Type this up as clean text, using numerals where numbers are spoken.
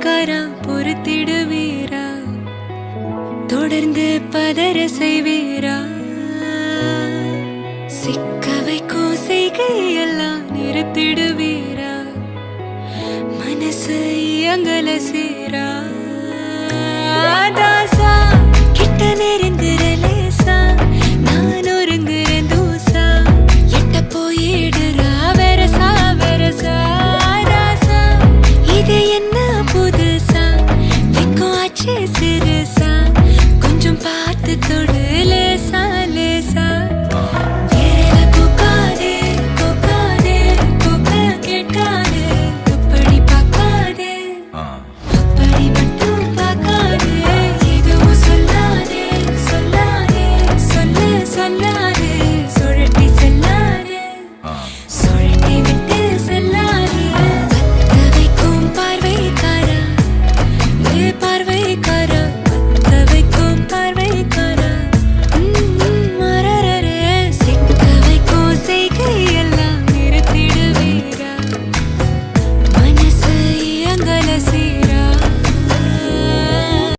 பாசக்காரா பொறுத்திடுவீரா, தொடர்ந்து பதற செய்வீரா, சிக்க வைக்கும் செய்கையெல்லாம் நிறுத்திடுவீரா, மனசு இயங்கல சீரா. தாசா கிட்ட நெருங்குற லேசா, நான் ஒருங்குறேன் தூசா, எட்ட போயிடுறா வெரசா வெரசா. தாசா இது என்ன புதுசா, வெக்கம் ஆச்சு சிறுசா, கொஞ்சம் பார்த்து தொடு